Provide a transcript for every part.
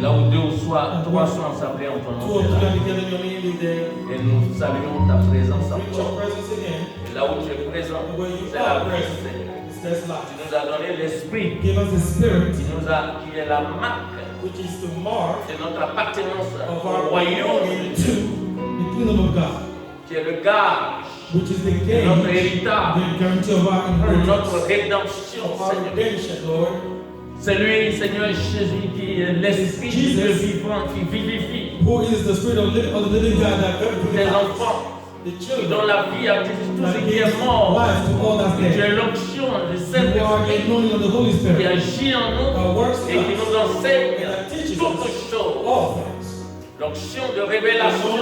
Là où deux ou trois sont assemblés en ton nom, et nous saluons ta présence encore. Et là où tu es présent, c'est la vie, Seigneur. Tu nous as donné l'esprit, qui est la marque de notre appartenance au royaume de Dieu, qui est le gage de notre héritage, de notre rédemption, Seigneur. C'est lui, Seigneur Jésus, qui est l'esprit de Dieu vivant, qui vivifie tes enfants, qui donne la vie à tout ce qui est mort. Tu es l'onction du Saint-Esprit qui agit en nous et qui nous enseigne toutes choses. L'onction de révélation,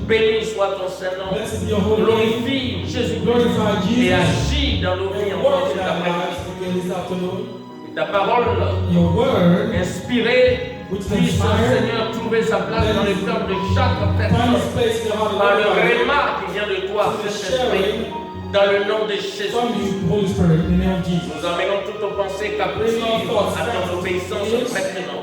béni soit ton Saint-Nom, glorifie Jésus-Christ et agit dans nos vies encore cet après-midi. Et ta parole inspirée puisse, Seigneur, trouver sa place dans le cœur de chaque personne par le réma qui vient de toi, Saint-Esprit. Dans le nom de Jésus, nous amenons toutes nos pensées captives à ton obéissance maintenant.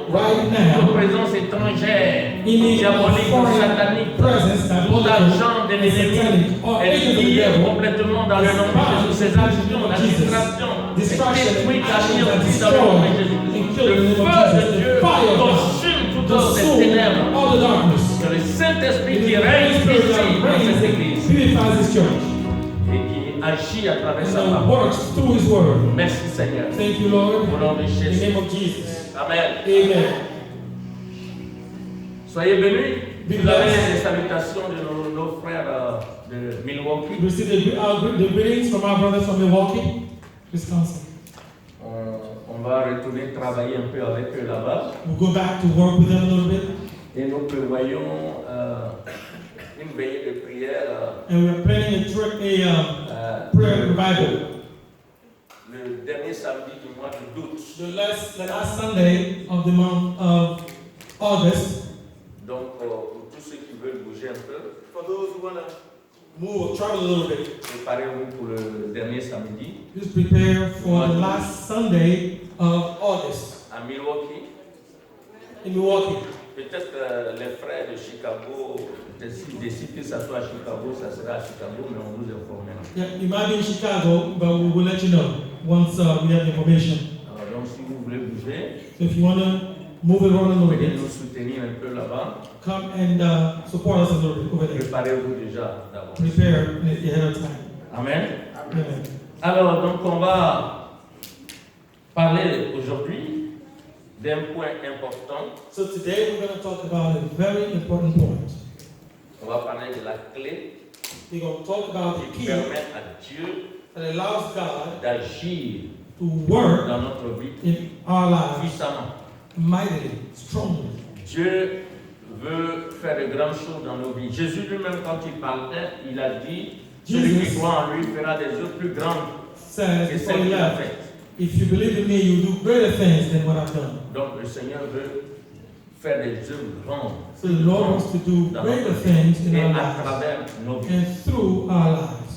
Toute présence étrangère, diabolique ou satanique, tout agent de l'ennemi est lié complètement dans le nom de Jésus. Ces actions, la distraction, est détruite anéantie dans le nom de Jésus. Le feu de Dieu consume toutes ces ténèbres. Que le Saint-Esprit qui règne ici dans cette église agit à travers sa parole. Merci Seigneur. Thank you, Lord. Au nom de Jésus. In the name of Jesus. Amen. Amen. Soyez bénis. Vous avez les salutations de nos frères de Milwaukee. We receive the greetings from our brothers from Milwaukee, Wisconsin. On va retourner travailler un peu avec eux là-bas. We'll go back to work with them a little bit. Et nous prévoyons une veillée de prière. And we're planning a prayer revival. Le dernier samedi du mois d'août. The last Sunday of the month of August. Donc, pour tous ceux qui veulent bouger un peu, For those who want to move or travel a little bit, préparez-vous pour le dernier samedi. just prepare for the last Sunday of August À Milwaukee. in Milwaukee. Peut-être les frères de Chicago décident que ça soit à Chicago, ça sera à Chicago, mais on vous informera. Yeah, it might be in Chicago, but we will let you know once we have the information. Alors, donc, si vous voulez bouger, So if you want to move it around a little venez bit, nous soutenir un peu là-bas. come and support us a little bit over there. Préparez-vous déjà d'abord. Prepare ahead of time. Amen. Amen. Alors, donc, on va parler aujourd'hui d'un point important. So today we're going to talk about a very important point. On va parler de la clé We're going to talk about the qui key permet à Dieu that allows God d'agir to work dans notre vie in our lives puissamment. mightily, strongly. Dieu veut faire de grandes choses dans nos vies. Jésus lui-même, quand il parlait, il a dit, celui qui croit en lui fera des œuvres plus grandes Says que before celles he qu'il a left, faites. if you believe in me, you do greater things than what I've done. Donc le Seigneur veut faire des œuvres grandes So the Lord wants to do dans greater notre things vie in et our à lives travers nos vies. and through our lives.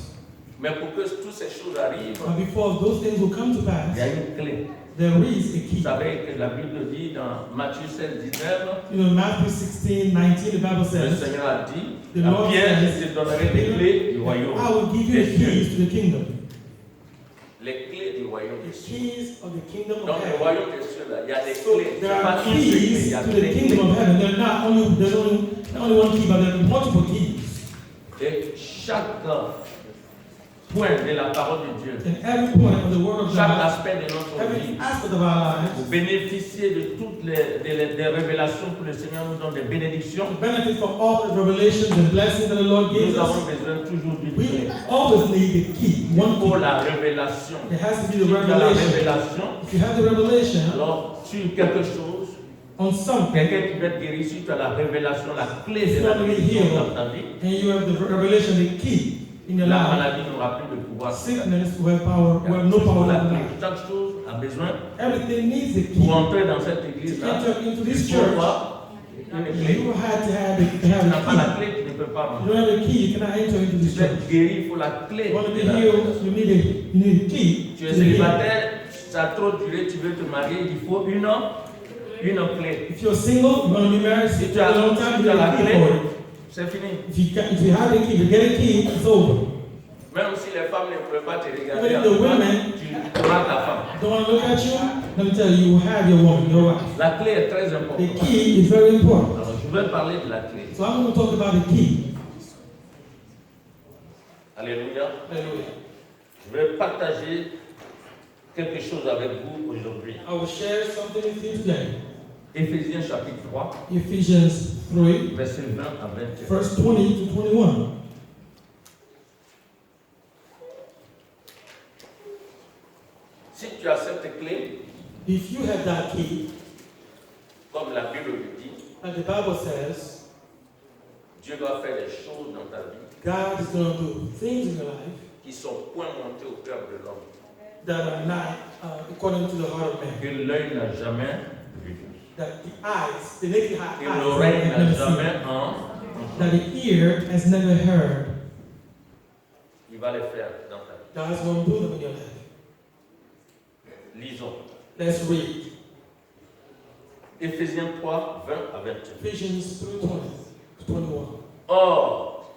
Mais pour que toutes ces choses arrivent, But before those things will come to il pass, y a une clé. there is a Vous key. savez que la Bible dit dans Matthieu 16, 19, You know, Matthew 16:19, the Bible le says, Seigneur a dit, The à Lord Pierre, says, je te donnerai les clés du royaume. I will give you des the cieux. keys to the kingdom. Les clés du royaume The des cieux. keys of the kingdom of Donc le heaven. royaume des cieux, là, il y a des So clés. there C'est pas are une seule clé, il keys y a to des the kingdom clés. of heaven. There's not only one key, but there are multiple keys. Et chaque point de la parole de Dieu, And every point of the word of chaque God, aspect de notre every vie, aspect of our vous lives, bénéficiez de toutes les révélations que le Seigneur nous donne, des bénédictions. benefit from all the revelations and blessings that the Lord gives Nous avons us. besoin toujours d'une We clé. always need a key, one Pour key. la révélation. It has to be Si the tu as la revelation. révélation, If you have the revelation alors sur quelque chose, on something, quelqu'un qui va être guéri, si tu as la révélation, la clé de la guérison dans ta vie, and you have the revelation, the key in your la life, maladie n'aura plus de pouvoir. sickness will have power, will have no power La over clé. life. Chaque chose a besoin Everything needs a key. pour entrer dans cette To église-là. enter into this Il faut church, avoir une clé. you had to have Tu n'as pas la a clé, tu ne peux pas key. You rentrer. don't have a key, you cannot enter into Tu this veux church. être guéri, il faut la clé. You want to be de la healed, révélation. you need a key. Tu to es the healing. célibataire, ça a trop duré, tu veux te marier, il faut une une clé. If you're single, you're going to be married Si for tu a as long time, you la get a key clé, for it. c'est fini. If you have a key, you get a key, it's over. Même si les femmes ne peuvent pas te regarder, Even the women tu auras ta femme. don't want to look at you, let me tell you, you have your woman, your wife. La clé est très The importante. key is very important. Alors, je vais parler de la clé. So I'm going to talk about the key. Alléluia. Hallelujah. Je vais partager quelque chose avec vous aujourd'hui. I will share something with you today. Éphésiens chapitre 3, Ephesians 3, verset 20 à 21. verse 20 to 21. Si tu as cette clé, If you have that key, comme la Bible le dit, and the Bible says, Dieu va faire des choses dans ta vie God is going to do things in your life qui sont point montées au cœur de l'homme, that are not according to the heart of man. que l'œil n'a jamais vu, That the eyes, the naked que eyes, l'oreille have n'a never jamais seen. entendu. That the ear has never heard. Il va les faire dans ta vie. God is going to do them in your life. Lisons. Let's read Éphésiens 3, 20 à 21. Ephesians 3:20 to 21. Or,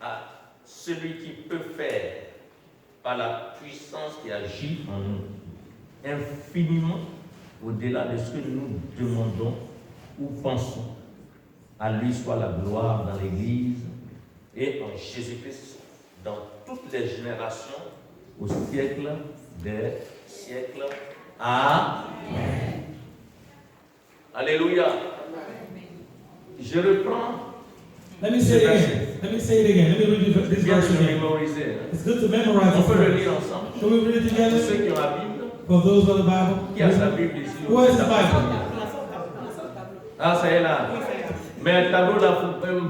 à celui qui peut faire, par la puissance qui agit en nous, infiniment au-delà de ce que nous demandons ou pensons, à lui soit la gloire dans l'Église et en Jésus-Christ dans toutes les générations, au siècle des siècles. Amen. Alléluia. Je reprends. Let me say it again. Let me say it again. Let me read this Bien verse de again. mémoriser. It's good to memorize On this peut le verse. lire ensemble. Can we read it Pour together? ceux qui ont la Bible, For those with the Bible. qui a sa Bible ici? Who has the Bible? Ah, ça y est là. Mais le tableau là,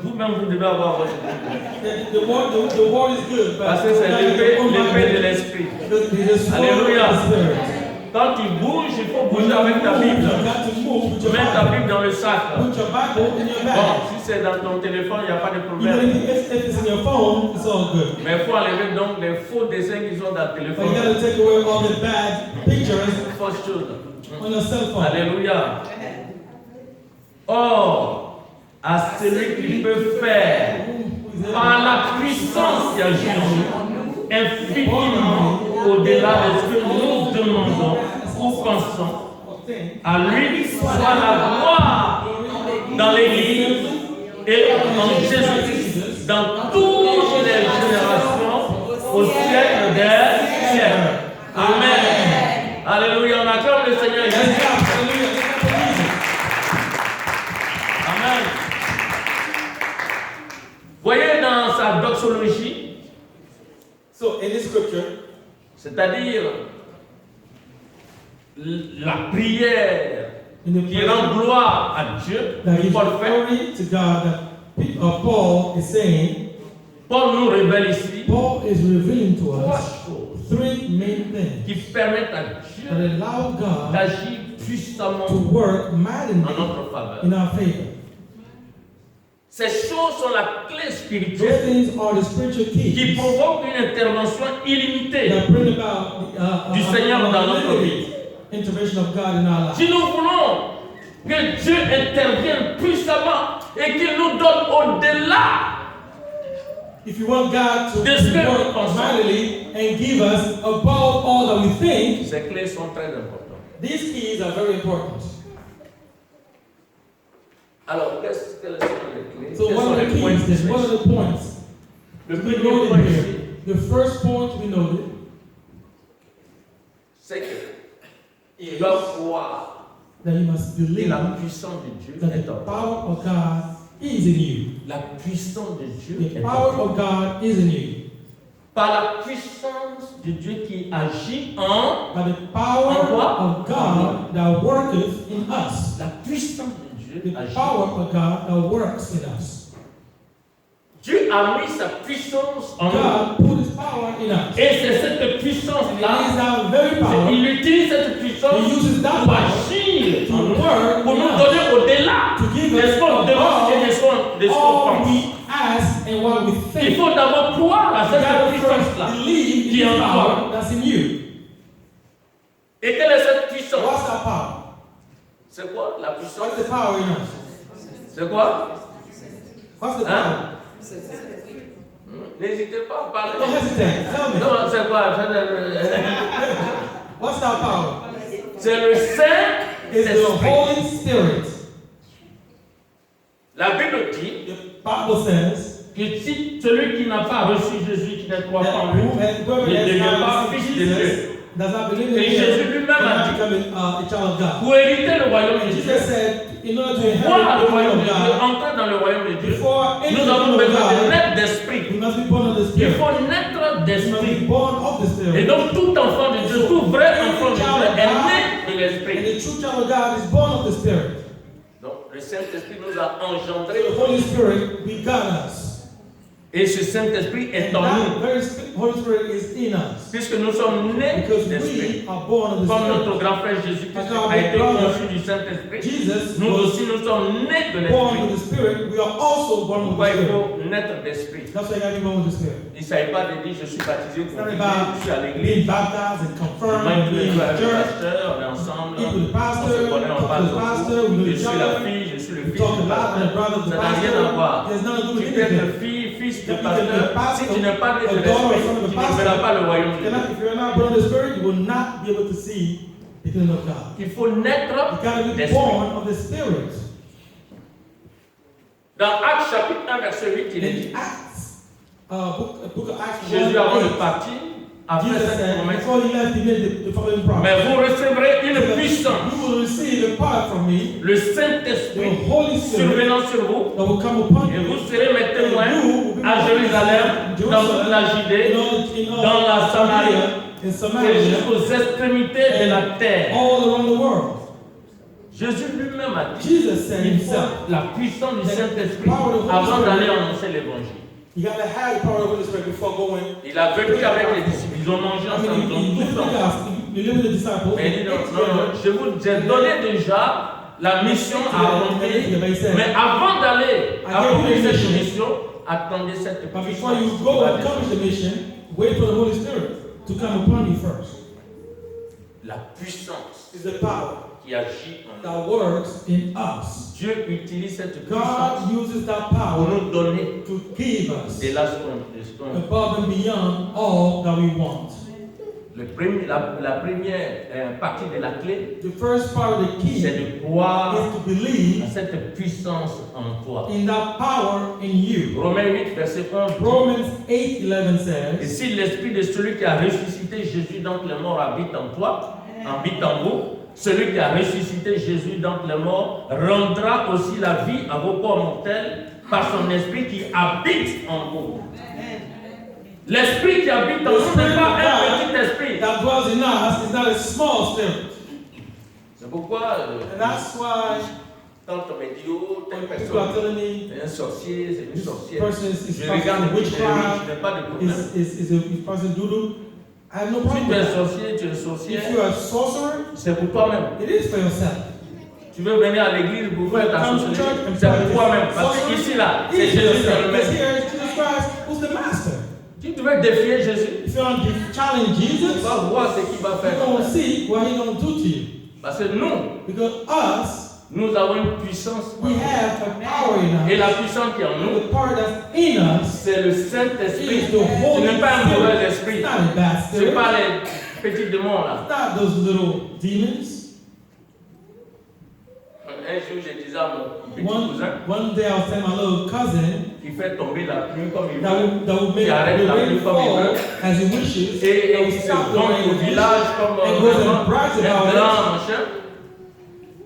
vous-même vous devez avoir votre Bible. The word is good. But Parce que c'est l'épée de l'esprit. Alléluia. Quand tu bouges, il faut bouger avec ta Bible. Mets ta Bible dans le sac. Put your Bible in your Bon, bag. si c'est dans ton téléphone, il n'y a pas de Even problème. if it's in your phone, it's all good. Mais il faut enlever donc les faux dessins qui sont dans le But téléphone. you gotta take away all the bad pictures Fausse chose. on your cell phone. Alléluia. Or, à celui qui peut faire, par la puissance qui agit en nous, infiniment au-delà de ce que nous demandons ou pensons, à lui soit la gloire dans l'Église et en Jésus-Christ dans toutes les générations au siècle des siècles. Amen. Alléluia. On acclame le Seigneur Jésus. Amen. Voyez dans sa doxologie, So in this scripture, c'est-à-dire la prière in the qui rend gloire à Dieu, that que gives Paul fait, glory to God, that Paul is saying, Paul nous révèle ici Paul is revealing to trois us choses three main things qui permettent à that Dieu allow God d'agir puissamment to work en mightily notre faveur. in our favor. Ces choses sont la clé Those spirituelle things are the spiritual qui keys provoquent une intervention illimitée that bring about du Seigneur dans notre vie. intervention of God in our lives. Si nous voulons que Dieu intervienne puissamment et qu'il nous donne au-delà, If you want God to The Spirit work also. mightily and give us above all that we think, ces clés sont très importantes. these keys are very important. Alors, quelles sont les clés? So Quels what sont are the les points keys then? What are the points? Le We premier noted point here. ici, The first point we noted c'est que is tu dois croire that you must que believe la puissance de Dieu that est the en toi. power of God is in you. La puissance de Dieu The est en power toi. of God is in you. Par la puissance de Dieu qui agit en By the power En quoi? of God that worketh in us. la puissance de Dieu The agit. power of God that works in us. Dieu a mis sa puissance en nous. God put His power in us. Et c'est cette And it is puissance-là, that very power il utilise cette puissance He uses that pour power agir to en nous, work pour in nous us. donner au-delà To give de us ce qu'on demande et de ce qu'on all pense. we ask and what we Il think. faut d'abord croire à You cette gotta first puissance-là. believe in Qui est the en power toi. that's in you. Et quelle est cette puissance puissance. What's that power? C'est quoi la puissance? What's the power in us? C'est quoi? What's the power? N'hésitez pas à parler. Don't hesitate. Tell me. Non, c'est quoi? What's that power? C'est le It's the Saint-Esprit. Holy Spirit. La Bible dit The Bible says que si celui qui n'a pas reçu Jésus, qui ne croit pas en that lui, whoever ne has devient pas not fils received de Dieu. Jesus does not believe in Et him Jésus lui-même a cannot dit, become a child of God. pour hériter le royaume de Dieu, Jesus said, in order to inherit voir le the royaume de kingdom of Dieu, God, entrer dans le royaume de Dieu, before entering nous the avons kingdom of besoin de God, naître d'esprit. we must be born of the Il Spirit. faut naître We must be d'esprit. born of the Et Spirit. donc tout enfant de Dieu, tout vrai enfant de Dieu est né de And l'esprit. the true child of God is born of the Spirit. Donc le Saint-Esprit nous a So engendrés. the Holy Spirit begot us. Et ce Saint-Esprit est And en that nous. very Holy Spirit is in us. Puisque nous sommes nés Because d'esprit. we are born of the Comme Spirit. notre grand frère Jésus-Christ a été conçu du Saint-Esprit, Jesus nous was aussi nous sommes nés de born l'esprit. with the Spirit. We are also born with Pourquoi the il Spirit. faut naître d'esprit? That's why you gotta be born with the Spirit. Il ne s'agit pas de dire je suis baptisé, It's not confirmé, about je suis à being l'église, baptized and confirmed même and being in avec the le church. pasteur, on est ensemble, Eat with the on pastor, se connaît, on talk parle to the pastor, we beaucoup. know Je each suis la other. fille, je suis le We fils talk du a lot and the brother of the pasteur. Ça n'a rien à voir. pastor. There's nothing to do Tu with peux être anything. le fils You du can be the pasteur. Si tu n'es pas né de a daughter or l'esprit, son of a tu ne pastor. verras pas le royaume de Dieu. If you're not born of the Spirit, you will not be able to see the kingdom of God. Il faut naître You gotta be d'esprit. born of the Spirit. Dans Actes chapitre 1 verset 8, il est dit, In Acts, book of Acts, Jésus avant de 1:8, partir a fait Jesus cette said, promesse. before he left, he made the following promise. Mais vous recevrez une puissance, You will receive a power from me, le the Saint-Esprit Holy Spirit, survenant sur vous, that will come upon et you. vous serez mes témoins à Jérusalem, dans toute la Judée, dans la Samarie, in et Samaria, jusqu'aux extrémités de la terre. all around the world. Jésus lui-même a dit, Jesus said il faut himself, la puissance du Saint-Esprit avant d'aller annoncer l'évangile. you gotta have the power of the Holy Spirit before going. Il a vécu avec les disciples, ils ont mangé I ensemble, mean, ils ont tout ensemble. you live with the disciples. Mais il dit non, j'ai donné déjà la mission à accomplir, mais avant d'aller accomplir cette mission, attendez cette But puissance. before you qui go va and accomplish the mission, wait for the Holy Spirit to come upon you first. La puissance It's the power qui agit en nous. that works in us. Dieu utilise cette puissance God uses that pour power nous donner to give us de la soin. above and beyond all that we want. La première partie de la clé, The first part of the key c'est is de croire to believe à cette puissance en toi. in that power in you. Romains 8, verset 11. Romans 8:11 Et says, si l'esprit de celui qui a ressuscité Jésus d'entre les morts habite en toi, habite en vous, celui qui a ressuscité Jésus d'entre les morts rendra aussi la vie à vos corps mortels par son esprit qui habite en vous. L'esprit qui habite en nous n'est pas un petit esprit. that dwells in us is not a small spirit. C'est pourquoi And that's why quand on me dit, oh, telle when people are personne telling me est un sorcier, c'est une this sorcière. person is Je regarde practicing le je witchcraft, n'ai pas de problème. is a person doodoo, I have no Si problem tu es with that. sorcier, tu es If sorcière, you are a sorcerer, c'est pour toi-même. it is for yourself. Tu veux venir à l'église pour faire ta Come to sorcellerie, church and c'est pour practice toi-même. Parce que sorcery. ici, là, It c'est is for Jésus qui est yourself. le Because maître. here is Jesus Christ who's the master. Si tu veux défier Jésus, If you want to challenge tu Jesus, vas voir ce qu'il va you're faire. going to see what he's going to do to you. Parce que nous, Because us, nous avons une puissance. we have a power in Et us. la puissance qui est en And nous, the power that's in us c'est le is Saint-Esprit. the Ce Holy n'est pas un mauvais Spirit. esprit. It's not a bad Ce n'est spirit. pas les petits démons là. It's not those little demons. Un jour, je disais à mon petit cousin One day I was telling my little cousin qui fait tomber la pluie comme il that veut. will make Qui arrête the la rain pluie comme il fall veut. as he wishes. Et That will qui se stop the vend rain au as he village wishes, comme and goes and brags un about grand it. machin.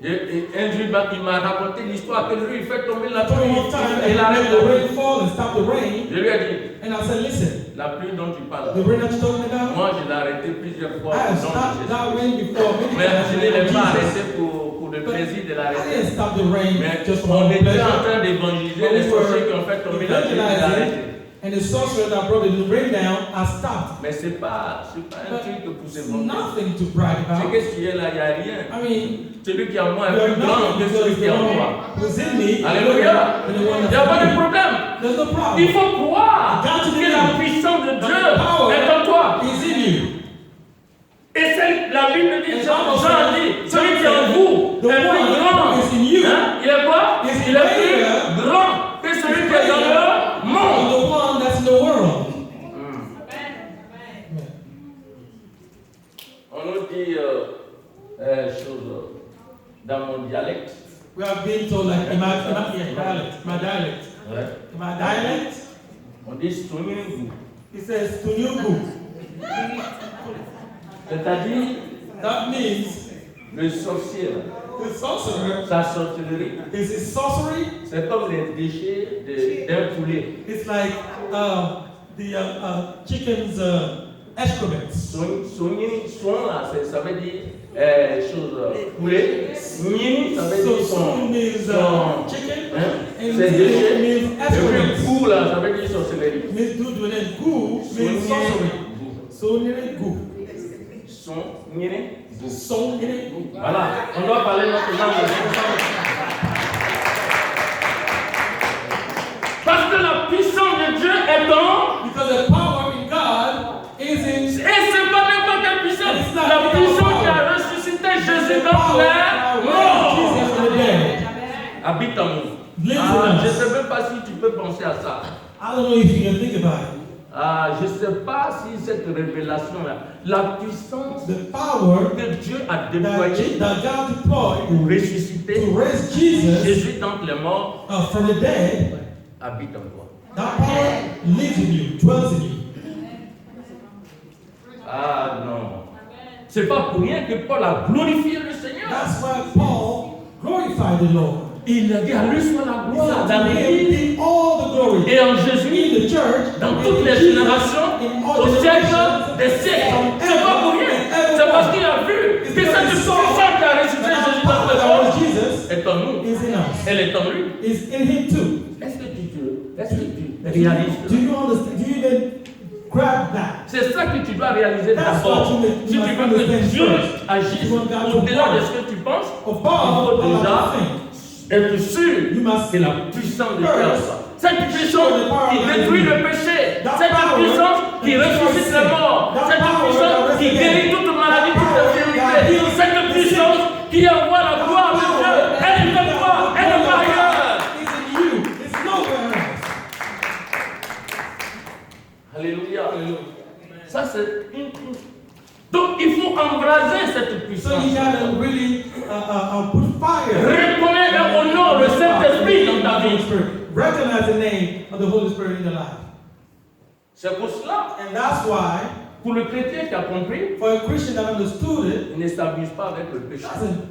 Et un jour, il m'a raconté l'histoire que lui, il fait tomber la I told pluie. him one time that Il he arrête made la the pluie. rain fall and stop the rain. Je lui ai dit, And I said, listen, la pluie dont tu parles, the rain that you're talking about, moi je l'ai arrêté plusieurs fois. I have au nom de stopped Jésus. that rain before many Mais times. je in ne the l'ai name pas of Jesus. arrêté pour le plaisir de I l'arrêter. didn't stop the rain Mais just for on my était en pleasure. train d'évangéliser But les we sorciers were qui ont fait tomber la pluie, il l'a arrêté. evangelizing, and the sorcerer that brought the rain down, I stopped. Mais c'est pas un truc pour se It's vanter. nothing to brag C'est about. que ce qui est là, il n'y a rien. I mean, Celui qui est en moi est you're plus grand nothing que celui because qui est en the toi. one who's in me is Alléluia. greater than the one Il n'y a pas de that's in me. problème. There's no Il problem. faut croire Got to que believe. la puissance de Dieu The power est en toi. is in you. Et c'est la Bible dit, And Jean Bible Jean says, dit, dans mon dialecte. We have been told like in my dialect. Ouais. In my dialect, On dit Sonyungu. it says Tunyugu. C'est-à-dire That means le sorcier, the sorcerer sa sorcellerie. is his sorcery. C'est comme les déchets d'un poulet. It's like the chicken's excrements. Son là, ça veut dire poulet. Ni, ça veut So dire soon means son chicken, hein, and c'est déchets. means Et puis excrements. goût là, ça veut dire sorcellerie. Means dudu and gu means sorcery. So nene gu. So nene gu. Voilà, on doit parler notre langue. Parce que la puissance de Dieu est dans. Because the power in God is in. Et c'est pas n'importe quelle puissance. It's not La the puissance power. qui a ressuscité Jésus The dans power l'air that raised mort Jesus from the dead. habite en nous. Lives Ah, in je ne us. sais même pas si tu peux penser à ça. I don't know if you can think about it. Ah, je ne sais pas si cette révélation-là, la puissance The power que Dieu a déployée that God deployed pour ressusciter to raise Jesus Jésus d'entre les morts from the dead, habite en toi. that power lives in you, dwells in you. Ah non. C'est pas pour rien que Paul a glorifié le Seigneur. That's why Paul glorified the Lord. Il a dit à lui soit la gloire dans To l'Église him be all the glory et en in Jésus the church, dans in toutes les Jesus, générations, in all au siècle generations, des siècles. from C'est pas pour rien. C'est parce qu'il a vu que cette puissance qui a ressuscité Jésus dans le that corps was Jesus est en nous. is in us, Elle est en lui. is in him too. Est-ce que tu réalises? Do you understand? Do you even grab that? C'est ça que tu dois réaliser That's d'abord. what you Si tu must veux que understand Dieu first. agisse You want God to au-delà de work ce que tu penses, above il faut all déjà other things. être sûr You must que la puissance de Dieu est en first toi. Cette puissance qui détruit le péché, That cette power puissance qui that ressuscite destroys les morts, sin. That cette power puissance that qui resurrects guérit toute maladie, That toute power that infirmité, heals cette the puissance qui envoie la gloire de power Dieu, elle est en toi, elle n'est pas ailleurs. It's in you. It's nowhere else. Alléluia. Ça c'est une. Donc il faut embraser cette So puissance. you gotta really put fire. Reconnais et honore le Saint-Esprit dans ta vie. Recognize the name of the Holy Spirit in your life. C'est pour cela, And that's why, pour le chrétien qui a compris, for a Christian that understood it, il ne s'abuse pas avec le péché. doesn't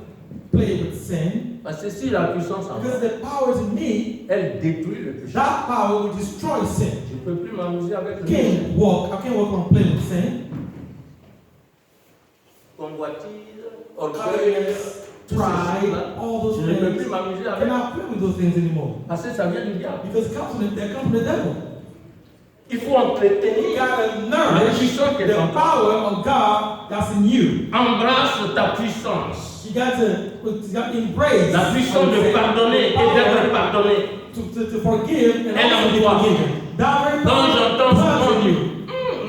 play with sin. Parce que si la puissance en Because moi, the power is in me, elle détruit le péché. that power will destroy sin. Je ne peux plus m'amuser avec le I péché. can't walk on playing with sin. Convoitise, orgueil, Covetous, pride, all those je ne peux things. plus m'amuser I avec. cannot play with those things anymore. Parce que ça vient du diable. Because they come from the devil. Il faut You entretenir gotta la nourish puissance qui est the en toi. power of God that's in you. Embrasse ta puissance. You got to embrace La puissance de pardonner et d'être pardonné. to forgive and Elle also en be toi. forgiven. That very Quand power j'entends dwells souvent in dire, you.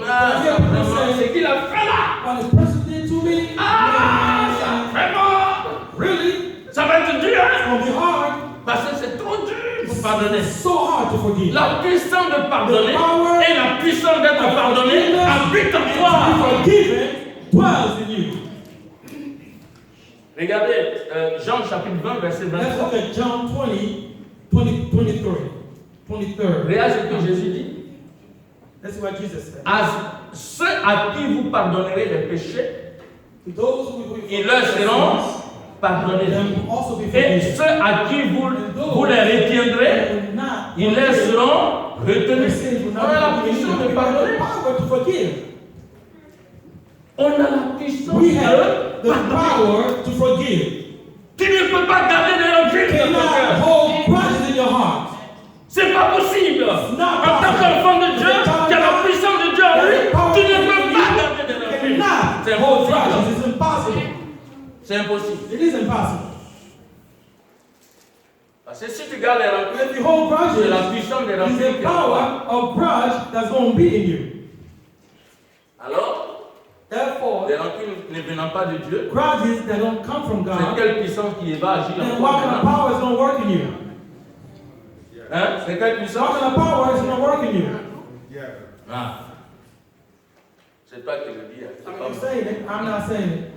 ça vraiment, c'est qu'il a fait là. What this person did to me, Ah, ça vraiment, really, ça va être dur. it's gonna be hard. Parce que c'est trop dur pour pardonner. It's so hard to forgive. La puissance de pardonner The power et la puissance d'être pardonné habite en To be toi. forgiven dwells in you. Regardez Jean chapitre 20, verset Let's 23. look at John 23. Regarde ce que Jésus dit. Let's see what Jesus said. À ceux à qui vous pardonnerez les péchés, To those who ils leur seront pardonnés. them will also be Et forgiven. ceux à qui vous les retiendrez, Will not ils leur seront retenus. On a la puissance de pardonner. power to forgive. On a la puissance We de have the pardonner. power to forgive. Tu ne peux pas garder des rancunes You dans ton cannot cœur. hold grudges in your heart. C'est pas possible. not En tant possible. qu'enfant de Dieu, qui a la puissance de Dieu en lui, tu ne peux pas garder des You rancunes. cannot C'est hold impossible. grudges. It's impossible. C'est impossible. It is impossible. Parce que si tu gardes les rancunes, If you hold grudges, c'est la puissance des it's rancunes the qui est en toi. power of grudge that's going to be in you. Alors, Therefore, les rancunes ne venant pas de Dieu, grudges that don't come from c'est God, quelle puissance qui va agir en then toi what kind of maintenant? power is going to work in you? Hein? C'est quelle What puissance? kind of power is going to work in you? Ah. C'est toi qui le dis. Hein. C'est I pas mean, moi. you're saying it. I'm not saying it.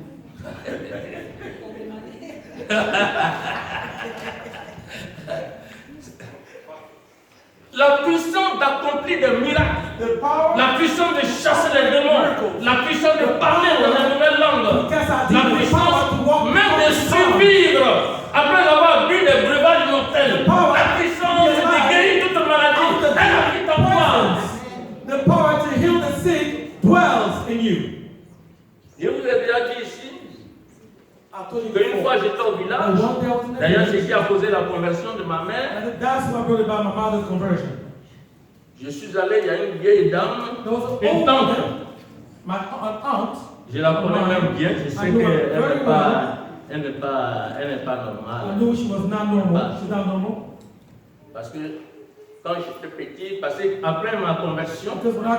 La puissance d'accomplir des miracles, la puissance de chasser les démons, la puissance de parler dans une nouvelle langue, la puissance même de survivre après avoir bu des breuvages mortels, la puissance de guérir toute maladie, elle habite en toi. The power to heal the sick dwells in you. Je vous ai déjà dit ici qu'une fois j'étais au village, d'ailleurs c'est qui a causé la conversion de ma mère. That's what brought about my mother's conversion. Je suis allé, il y a une vieille dame, une tante. My aunt. Je la connais même bien, je sais qu'elle n'est pas normale. I knew she was not normal. She's not normal. Parce que quand j'étais petit, parce qu'après ma conversion, Because when I was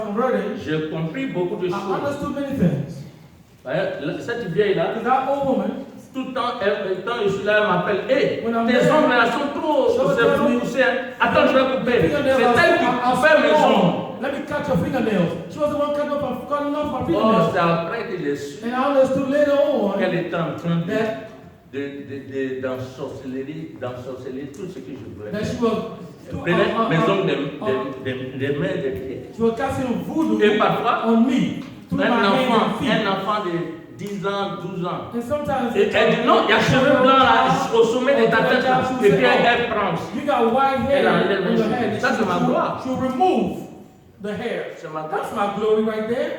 converted, j'ai compris beaucoup de I choses. understood many things. Cette vieille-là, Because that old woman, tout le temps, quand je suis là, elle m'appelle, hey, When I'm tes there, ongles là sont trop poussés. Attends, je vais couper. C'est elle qui coupait mes ongles. Let me cut your fingernails. She was the one cutting off my Oh, fingernails. c'est après que j'ai su And I understood later on qu'elle était en train that d'ensorceler tout ce que je voulais she faire. was Elle prenait mes ongles des mains, des pieds. she was casting voodoo Et parfois, on me through my hands and feet. un enfant de 10 ans, 12 ans. And sometimes Et elle dit non, il y a cheveux blancs là, au sommet de ta tête là. Et puis elle prend. You got white Elle hair enlève on your head. ça, c'est ma gloire. She'll remove the hair. C'est ma That's my glory right there.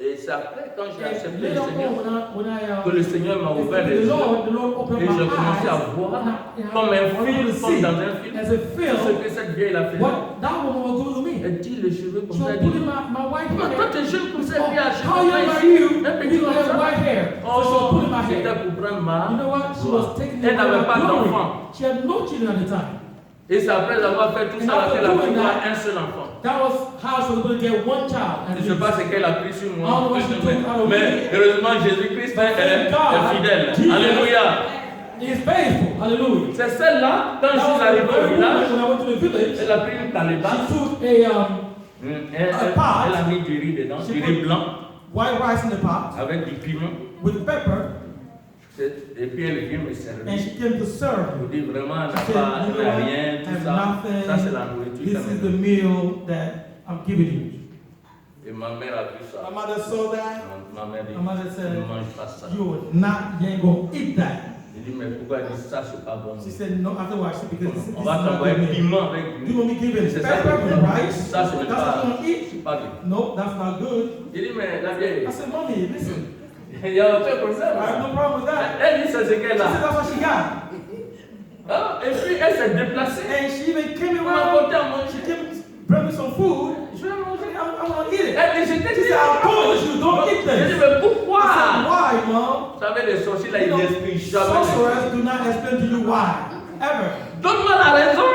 Et c'est après, quand j'ai accepté Later le Seigneur, on, when I que le Seigneur m'a ouvert les the yeux. Lord opened Et my j'ai commencé à eyes. voir, And comme un I film, wanted to comme see dans un film, as a tout film ce que cette vieille a fait. what that woman was doing to me. Elle dit les cheveux comme She ça. was Elle dit, putting my white mais toi hair. tu es jeune comme ça, Oh, puis à how cheveux young blancs are ici. you? Un petit You comme have ça. white hair. So she was pulling my C'était hair. pour prendre ma You know what? She gloire. was taking Elle n'avait pas glory. d'enfant. She had no children at the time. Et c'est après avoir fait tout ça qu'elle a pu avoir un seul enfant. That was how she was going to get one child. Je ne sais pas ce qu'elle a pris sur moi. Oh, what she took out of Mais me. heureusement, Jésus-Christ est fidèle. Jesus Alléluia. is faithful. Hallelujah. C'est celle-là, quand je That suis was arrivé the au very village, woman when I went to the village. elle a pris une calebasse. She took Elle a mis du riz dedans, du riz blanc, white rice in the pot avec du piment. with pepper, Et puis elle vient me and servir. she came to serve Je me. dis vraiment, elle She n'a said, you know pas what? rien, I tout have ça. nothing. Ça, c'est la nourriture. This qu'elle is me the donne. meal that I'm giving you. Et ma mère a vu ça. My mother saw that. Ma mère dit, My mother tu said, ne manges pas ça. you ain't gonna eat that. Je dis, mais pourquoi elle dit ça, c'est pas bon. She said, no, afterwards, because this is On va not t'envoyer good meal. piment avec Do du you want me to give you C'est ça, pepper with rice? ça, ce n'est That's pas, what you want to eat? c'est pas bien. No, that's not good. Je dis, mais la vieille, I said, Mommy, listen, il y a aucun problème. I have no problem with that. Elle dit, c'est ce qu'elle She said, a. that's what she got. Ah, et puis elle s'est déplacée. And she even came Elle m'a around, apporté à she manger. came, brought me some food. Je vais manger. I want to eat it. Elle dit, je t'ai She dit, said, I told you, don't eat je dis, this. mais I pourquoi? said, why, Mom? Vous savez, les sorciers là, You ils know, n'expliquent jamais. sorcerers do not explain to you why, ever. Donne-moi la raison.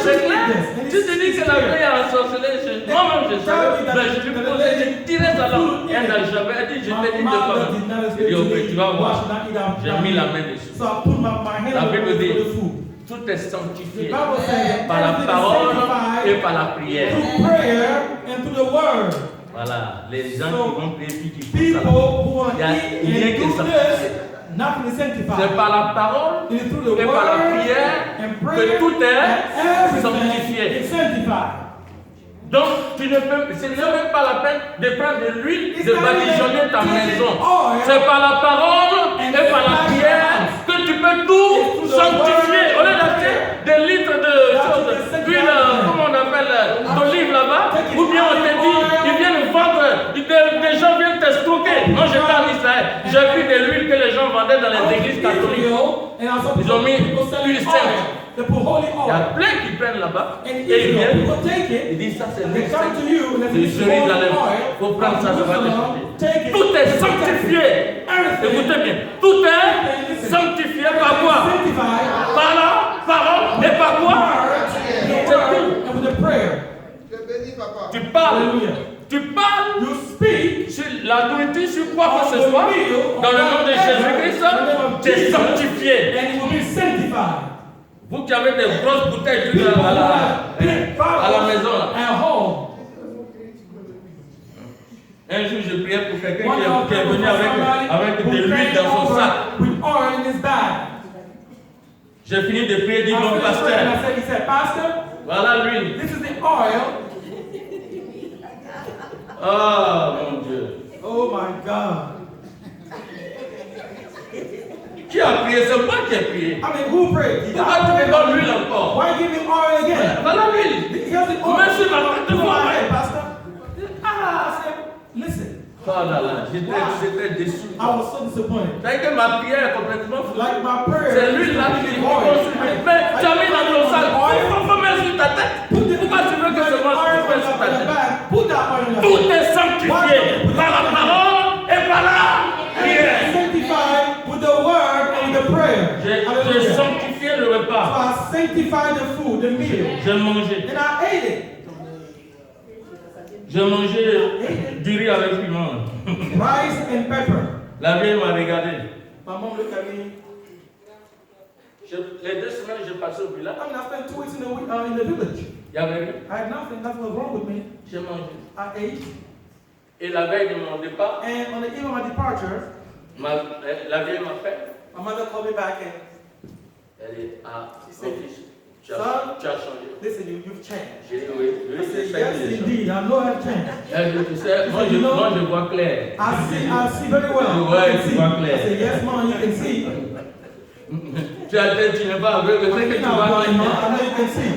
C'est clair. And Tu te dis que la vieille a ensorcelé. Moi-même, je savais. Mais je lui posais, je tirais sa langue. Elle n'a jamais. Elle dit, je t'ai dit de My quoi. mother did not Je explain dis, to ok, me tu vas why voir. should I eat out. J'ai mis la main dessus. So I put my hand La on Bible dit, the food. tout est The sanctifié Bible says par la everything is parole et sanctified par la prière. through prayer and through the word. Voilà, les gens So, qui vont prier puis qui font People ça. who want Il y a to eat rien and qui est do sanctifié. this, nothing is sanctified. C'est par la parole It is through the et par la word prière and que prayer tout that est everything sanctifié. is sanctified. Donc, tu ne peux, ce n'est même pas la peine de prendre de l'huile, de badigeonner ta maison. C'est par la parole et par la prière que tu peux tout sanctifier. Au lieu d'acheter des litres de choses, d'huile, comment on appelle, d'olive là-bas, ou bien on te dit, ils viennent vendre, des gens viennent t'escroquer. Moi j'étais en Israël, j'ai vu de l'huile que les gens vendaient dans les églises catholiques. Ils ont mis l'huile sainte. They put holy Il y a oil. plein qui prennent là-bas And et ils Israel, viennent. people take it. Ils disent ça c'est They l'huile come sainte to you and de they say, holy Jérusalem. oil. Il faut prendre ça, ça va Jerusalem, te take it. Tout est sanctifié. Everything. Écoutez bien. Tout est sanctifié par quoi? Sanctified. Par la parole et par quoi? The word and with the prayer. Tu parles. Hallelujah. Tu parles You speak. sur la nourriture, sur quoi que ce soit. Dans le nom de Jésus-Christ, tu es sanctifié. And it will be sanctified. Vous qui avez des grosses bouteilles d'huile à la maison là. At home. Un jour, je priais pour quelqu'un qui est venu avec de l'huile dans son sac. With J'ai fini de prier, dit mon He pasteur. said, Pastor, Voilà l'huile. this is the oil. Ah, mon Dieu. Oh my God. Qui a prié? C'est moi qui ai prié. I mean, who prayed? Pourquoi tu me donnes l'huile encore? Why give him oil again? Voilà l'huile. He has the oil. Monsieur m'a fait Come de on, moi. hey, Pastor. I said, listen. Oh là là, j'étais déçu. I was so disappointed. C'est que ma prière est complètement foutue. Like my prayer. C'est l'huile là qui est consommée. Mais tu as mis dans ton sac. Faut mettre sur ta tête. Pourquoi tu veux que ce soit sur ta tête? Put that oil in your Tout est sanctifié par la parole et par la prière. Sanctified with the word and the prayer. J'ai sanctifié le So repas. I sanctified the food, the meal. J'ai mangé. And I ate it. J'ai mangé du riz avec piment. Rice and pepper. La vieille m'a regardé. My mom looked at me. Les 2 semaines, j'ai passé au village. I spent 2 weeks in the village. Il y avait rien. I had nothing was wrong with me. J'ai mangé. I ate. Et la veille de mon départ, And on the eve of my departure, la vieille m'a fait. my mother called me back and Elle dit, ah, She said, mon fils, tu son, as changé. listen, you've changed. J'ai dit oui, I oui, said, c'est ça yes, que j'ai changé. indeed. I know I've changed. Elle dit, tu sais, moi je vois clair. I see very well. Ouais, I can tu see. vois I clair. said, yes, mom, you can see. Tu n'es pas aveugle, c'est que tu Now, vois blind, mom, clair. I know you can see.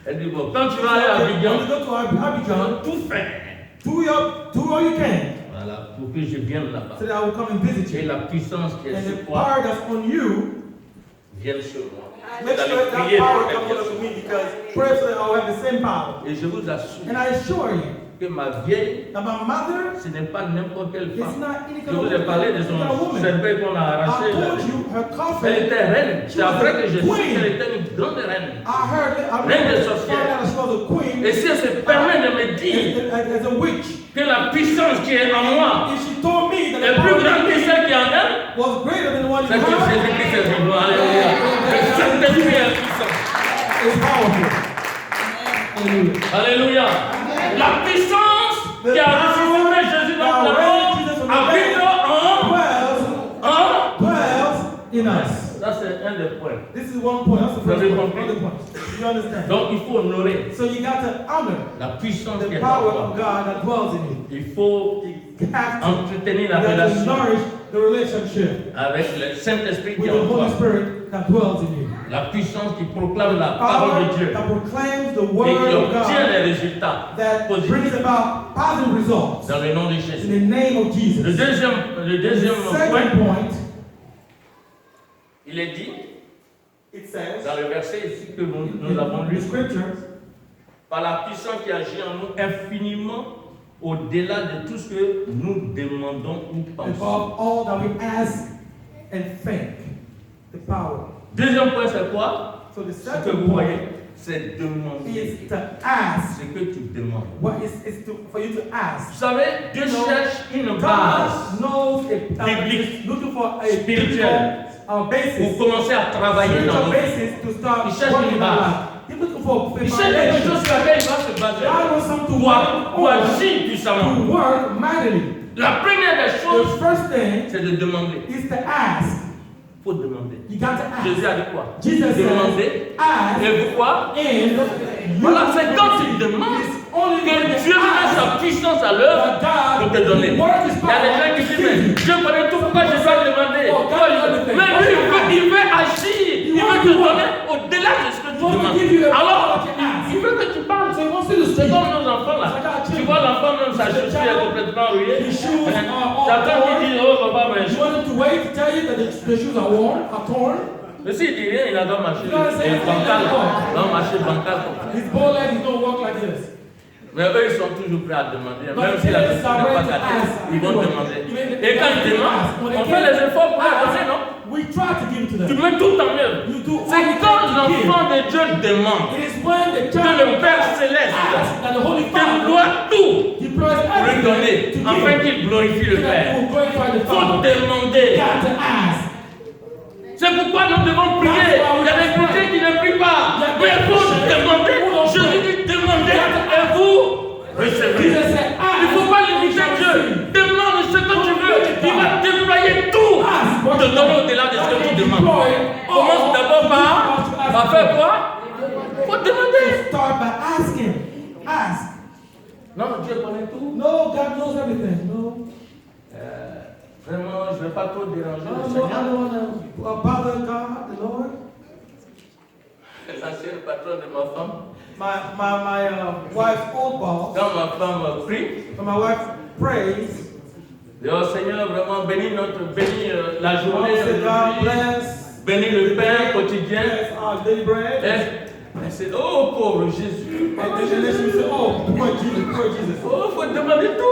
Elle dit, bon, quand tu vas aller à When you Abidjan, go to Abidjan, tout fait. do all you can Voilà, pour que je vienne là-bas. so that I will come and visit Et you. la puissance qui est And sur the toi power that's on you, vienne sur moi. make sure D'aller that prier power pour comes quelqu'un. to me because pray so that I will have the same power. Et je vous assure And I assure you que ma vieille, that my mother ce n'est pas n'importe quelle is femme. not any Je kind vous of ai parlé de kind of son woman. cercueil qu'on a I arraché. told you her Elle coffin. était reine. C'est après que j'ai su Queen. qu'elle était une grande reine. I Reine des found sorcières. out she was a queen Et si elle se permet de me dire as a witch. que la puissance qui est en moi If she told me that est the plus power grande que celle qui est en elle, was greater than the one you c'est que have, Jésus-Christ est vivant. Alléluia. Le Saint-Esprit est puissant. it's powerful. Hallelujah. Alléluia. La puissance qui a ressuscité Jésus dans le monde habite dwells in us. Ça, c'est un des points. This is one point. That's the first point. Another point. You understand? Donc, il faut honorer So you got to honor la puissance qui the est en power toi. of God that dwells in you. Il faut You have to, entretenir la you have to relation nourish the relationship avec le Saint-Esprit qui with est the en toi. Holy Spirit that dwells in you. La puissance qui proclame la Power parole de Dieu that proclaims the et word qui of obtient God les résultats that brings positifs about positive results dans le nom de in Jésus. the name of Le Jesus. deuxième The point, second point, il est dit it says dans le verset ici que nous in avons the lu, scriptures, par la puissance qui agit en nous infiniment au-delà de tout ce que nous demandons ou pensons. above all that we ask and think, the power. Deuxième point, c'est quoi? So the Ce que second vous voyez, point c'est demander is to ask. ce que tu demandes. What is for you to ask? Vous savez, Dieu cherche une base God knows a biblique, looking for a spirituelle, biblical basis, pour commencer à travailler dans spiritual nos basis to start Il cherche working une on base. life. He's looking for a Il cherche quelque foundation. chose sur laquelle il va se baser God wants something to pour work on, agir puissamment. to work mightily. La première des The choses, first thing c'est de demander. is to ask. Il faut demander. You got to ask. Jésus a dit quoi? Jesus Demander. says, ask, Et pourquoi? and Voilà, c'est quand tu demandes que Dieu met sa puissance à l'œuvre pour te donner. Il y a des gens qui disent, mais Dieu connaît tout, pourquoi je dois demander? Mais lui, il veut agir. Il veut te donner au-delà de ce que tu demandes. Alors, il veut que tu parles. C'est comme nos enfants là. Tu vois l'enfant même, sa chaussure est complètement rouillée. J'attends qu'il dise, oh papa, mais You want him to wait to tell you that the shoes are worn, are torn? mais s'il dit rien, il a dans marché bancal. Dans marché bancal. His bow leg is going to walk like this. Mais eux, ils sont toujours prêts à demander. Même si la personne n'est pas gâtée, ils vont demander. Et quand ils demandent, on fait les efforts pour les donner, non? We try to give it to Tu them. mets tout en œuvre. You do all C'est you quand can to give. l'enfant de Dieu demande It is when the que child le of Père God Céleste asks that the Holy Father déploie tout deploys pour lui everything donner, to afin give. qu'il glorifie le So that Père. he will glorify the Il faut Father. demander. You got to ask. C'est pourquoi nous devons prier. Il y a des chrétiens qui ne prient pas. Mais il faut demander. Jésus dit demandez et vous recevrez. Jesus said, ask. Il ne faut pas limiter Dieu. Demande ce que tu veux. Il va déployer tout pour te donner au-delà de ce que tu demandes. Commence À faire quoi? Faut demander. Start by asking. Ask. Non, Dieu connaît tout. No, God knows everything. No. Vraiment, je ne vais pas trop déranger le No, I Seigneur. don't want to bother God, the Lord. L'ancienne patronne de ma femme. My wife's old boss. Quand ma femme prie, When my wife prays, dis oh Seigneur, vraiment bénis la journée, say, God aujourd'hui. bless. Bénis le pain quotidien. Bless our daily bread. Elle s'est dit, oh pauvre Jésus. And then she said, oh, poor Jesus. Oh, faut demander tout,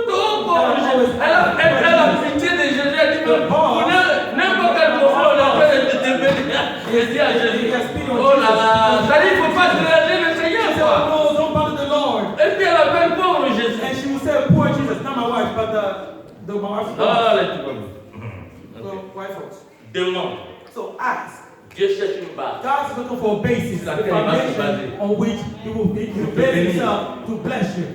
oh pauvre Jésus. Elle a pitié de Jésus, elle dit, n'importe quel pauvre, on a fait de bénir. Elle dit à Jésus, oh là là, ça dit, il ne faut pas déranger le Seigneur, quoi. No, don't bother the Lord. Et puis elle appelle pauvre Jésus. And she would say, poor Jesus, not my wife, but my wife's Ah, boss. les petits So, white folks. demande. So ask. Dieu cherche une base. God's looking for a basis, a foundation on which He will base Himself to bless you.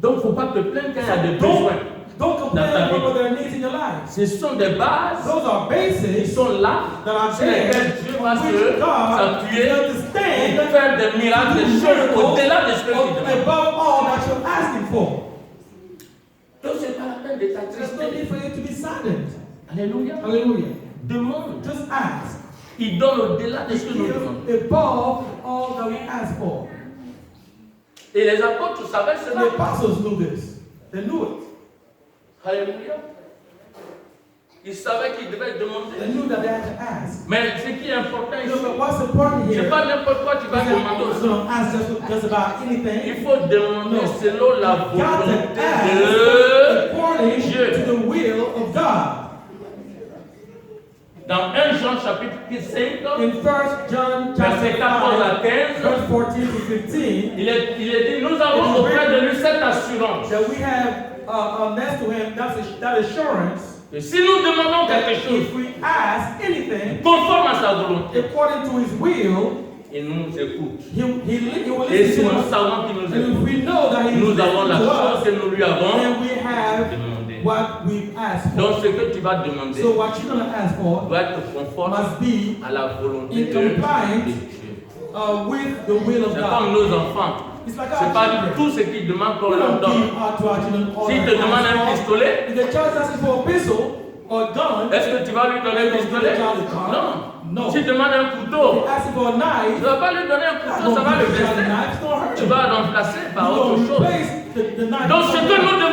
Donc, il ne faut pas te plaindre quand il y a des besoins. Don't complain about their needs in your life. Ce sont des bases Those are qui bases sont là, that are sur lesquelles there, Dieu va which God s'appuyer will pour understand faire des miracles, des choses au-delà de ce que tu demandes. above all that you're asking for. Donc, ce n'est pas la peine de There's no need t'attrister. for you to be silent. Alléluia. Hallelujah. Demande. Just ask. Il donne au-delà de ce que nous demandons. Give above all that we ask for. Et les apôtres savaient The cela. apostles knew this. They knew it. Alléluia. Ils savaient qu'ils devaient They demander. knew that they had to ask. Mais ce qui est important You know, ici, but what's important ce here? n'est pas n'importe quoi tu vas demander You aussi. don't ask just about Il anything. faut demander selon la You got volonté to ask de according Dieu. to the will of God. Dans 1 Jean chapitre 5, In 1 John verset chapter 14 à 5, 15, verse 14 to 15, il est dit, nous avons auprès de lui cette assurance. that we have next to Him that assurance. Et si nous demandons quelque chose If we ask anything conforme à sa volonté, according to His will, il nous écoute. He will Et si listen to nous us. savons qu'il nous And if écoute, we know that He is nous avons la listening to chose us, que nous lui avons then we have demandé. what we've asked for. Donc ce que tu vas demander So what you're going to ask for doit être conforme must be à la volonté in de compliance Dieu. with the will of C'est comme God. nos enfants. It's like C'est our pas children. tout ce qu'ils demandent qu'on We leur don't donne. give out to our children all S'ils that te demandent un ask for. pistolet, If the child asks for a pistol or a gun, est-ce que tu vas lui donner un pistolet? Non. No. S'il te demande un couteau, if asking for a tu knife, ne vas pas lui donner un I couteau, don't ça va le give the child a blesser. knife, it's gonna hurt Tu him. vas le remplacer par You autre don't chose. replace the knife Donc with ce que something nous else.